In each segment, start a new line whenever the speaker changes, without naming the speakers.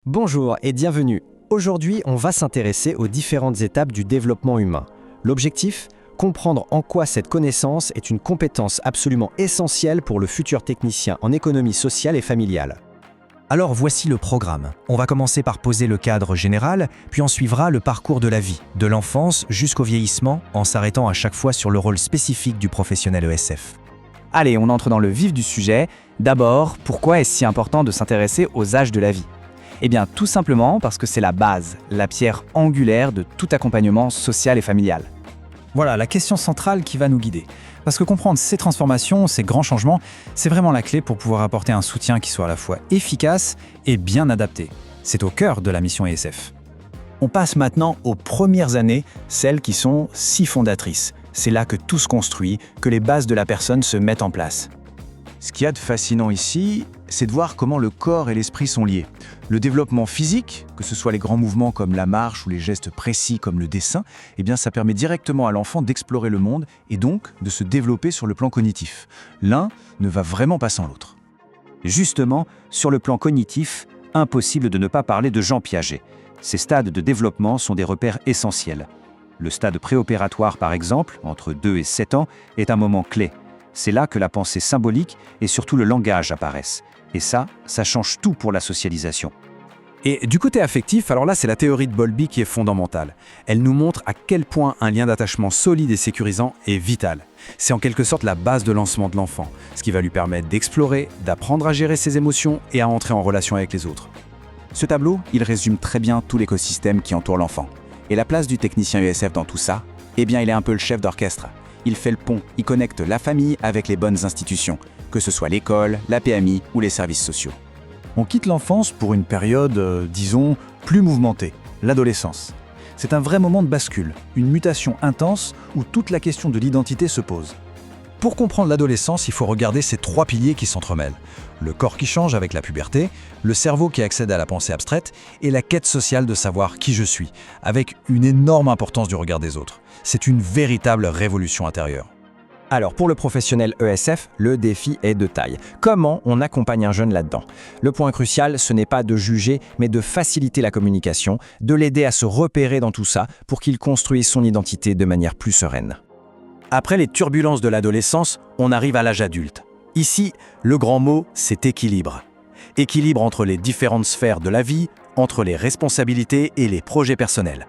Bonjour et bienvenue. Aujourd'hui, on va s'intéresser aux différentes étapes du développement humain. L'objectif ? Comprendre en quoi cette connaissance est une compétence absolument essentielle pour le futur technicien en économie sociale et familiale.
Alors voici le programme. On va commencer par poser le cadre général, puis on suivra le parcours de la vie, de l'enfance jusqu'au vieillissement, en s'arrêtant à chaque fois sur le rôle spécifique du professionnel ESF.
Allez, on entre dans le vif du sujet. D'abord, pourquoi est-ce si important de s'intéresser aux âges de la vie ? Eh bien, tout simplement parce que c'est la base, la pierre angulaire de tout accompagnement social et familial.
Voilà la question centrale qui va nous guider. Parce que comprendre ces transformations, ces grands changements, c'est vraiment la clé pour pouvoir apporter un soutien qui soit à la fois efficace et bien adapté. C'est au cœur de la mission ESF. On passe maintenant aux premières années, celles qui sont si fondatrices. C'est là que tout se construit, que les bases de la personne se mettent en place.
Ce qu'il y a de fascinant ici, c'est de voir comment le corps et l'esprit sont liés. Le développement physique, que ce soit les grands mouvements comme la marche ou les gestes précis comme le dessin, eh bien ça permet directement à l'enfant d'explorer le monde et donc de se développer sur le plan cognitif. L'un ne va vraiment pas sans l'autre.
Justement, sur le plan cognitif, impossible de ne pas parler de Jean Piaget. Ces stades de développement sont des repères essentiels. Le stade préopératoire, par exemple, entre 2 et 7 ans, est un moment clé. C'est là que la pensée symbolique et surtout le langage apparaissent. Et ça change tout pour la socialisation.
Et du côté affectif, alors là, c'est la théorie de Bowlby qui est fondamentale. Elle nous montre à quel point un lien d'attachement solide et sécurisant est vital. C'est en quelque sorte la base de lancement de l'enfant, ce qui va lui permettre d'explorer, d'apprendre à gérer ses émotions et à entrer en relation avec les autres.
Ce tableau, il résume très bien tout l'écosystème qui entoure l'enfant. Et la place du technicien ESF dans tout ça, eh bien, il est un peu le chef d'orchestre. Il fait le pont, il connecte la famille avec les bonnes institutions, que ce soit l'école, la PMI ou les services sociaux.
On quitte l'enfance pour une période, disons, plus mouvementée, l'adolescence. C'est un vrai moment de bascule, une mutation intense où toute la question de l'identité se pose. Pour comprendre l'adolescence, il faut regarder ces trois piliers qui s'entremêlent. Le corps qui change avec la puberté, le cerveau qui accède à la pensée abstraite et la quête sociale de savoir qui je suis, avec une énorme importance du regard des autres. C'est une véritable révolution intérieure.
Alors pour le professionnel ESF, le défi est de taille. Comment on accompagne un jeune là-dedans ? Le point crucial, ce n'est pas de juger, mais de faciliter la communication, de l'aider à se repérer dans tout ça pour qu'il construise son identité de manière plus sereine.
Après les turbulences de l'adolescence, on arrive à l'âge adulte. Ici, le grand mot, c'est équilibre. Équilibre entre les différentes sphères de la vie, entre les responsabilités et les projets personnels.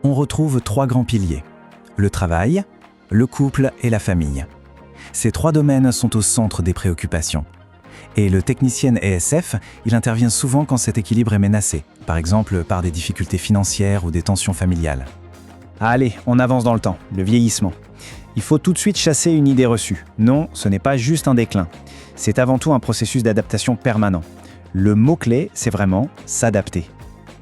On retrouve trois grands piliers. Le travail, le couple et la famille. Ces trois domaines sont au centre des préoccupations. Et le technicien ESF, il intervient souvent quand cet équilibre est menacé, par exemple par des difficultés financières ou des tensions familiales.
Allez, on avance dans le temps, le vieillissement. Il faut tout de suite chasser une idée reçue. Non, ce n'est pas juste un déclin. C'est avant tout un processus d'adaptation permanent. Le mot-clé, c'est vraiment s'adapter.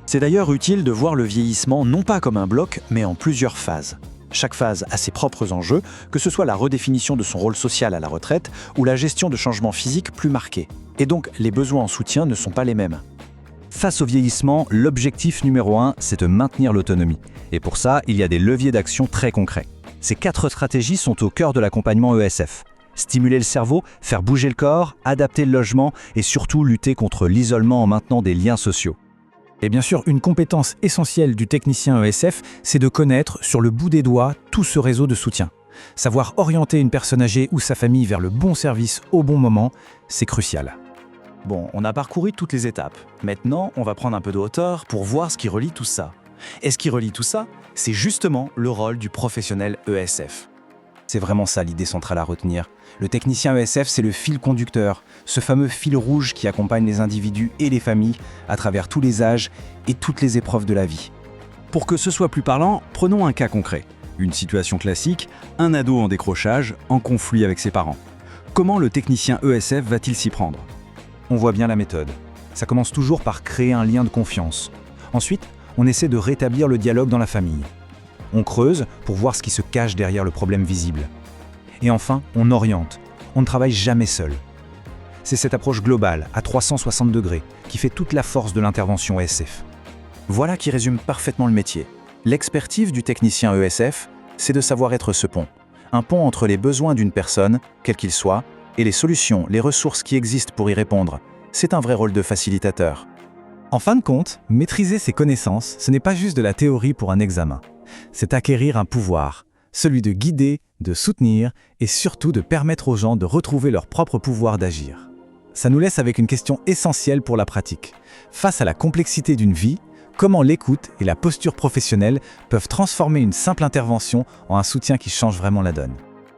C'est d'ailleurs utile de voir le vieillissement non pas comme un bloc, mais en plusieurs phases. Chaque phase a ses propres enjeux, que ce soit la redéfinition de son rôle social à la retraite ou la gestion de changements physiques plus marqués. Et donc, les besoins en soutien ne sont pas les mêmes.
Face au vieillissement, l'objectif numéro 1, c'est de maintenir l'autonomie. Et pour ça, il y a des leviers d'action très concrets. Ces 4 stratégies sont au cœur de l'accompagnement ESF. Stimuler le cerveau, faire bouger le corps, adapter le logement et surtout lutter contre l'isolement en maintenant des liens sociaux.
Et bien sûr, une compétence essentielle du technicien ESF, c'est de connaître sur le bout des doigts tout ce réseau de soutien. Savoir orienter une personne âgée ou sa famille vers le bon service au bon moment, c'est crucial.
Bon, on a parcouru toutes les étapes. Maintenant, on va prendre un peu de hauteur pour voir ce qui relie tout ça. Et ce qui relie tout ça, c'est justement le rôle du professionnel ESF.
C'est vraiment ça l'idée centrale à retenir. Le technicien ESF, c'est le fil conducteur, ce fameux fil rouge qui accompagne les individus et les familles à travers tous les âges et toutes les épreuves de la vie.
Pour que ce soit plus parlant, prenons un cas concret. Une situation classique, un ado en décrochage, en conflit avec ses parents. Comment le technicien ESF va-t-il s'y prendre ?
On voit bien la méthode. Ça commence toujours par créer un lien de confiance. Ensuite, on essaie de rétablir le dialogue dans la famille. On creuse pour voir ce qui se cache derrière le problème visible. Et enfin, on oriente. On ne travaille jamais seul. C'est cette approche globale, à 360 degrés, qui fait toute la force de l'intervention ESF.
Voilà qui résume parfaitement le métier. L'expertise du technicien ESF, c'est de savoir être ce pont. Un pont entre les besoins d'une personne, quel qu'il soit, et les solutions, les ressources qui existent pour y répondre. C'est un vrai rôle de facilitateur.
En fin de compte, maîtriser ses connaissances, ce n'est pas juste de la théorie pour un examen. C'est acquérir un pouvoir, celui de guider, de soutenir et surtout de permettre aux gens de retrouver leur propre pouvoir d'agir. Ça nous laisse avec une question essentielle pour la pratique. Face à la complexité d'une vie, comment l'écoute et la posture professionnelle peuvent transformer une simple intervention en un soutien qui change vraiment la donne ?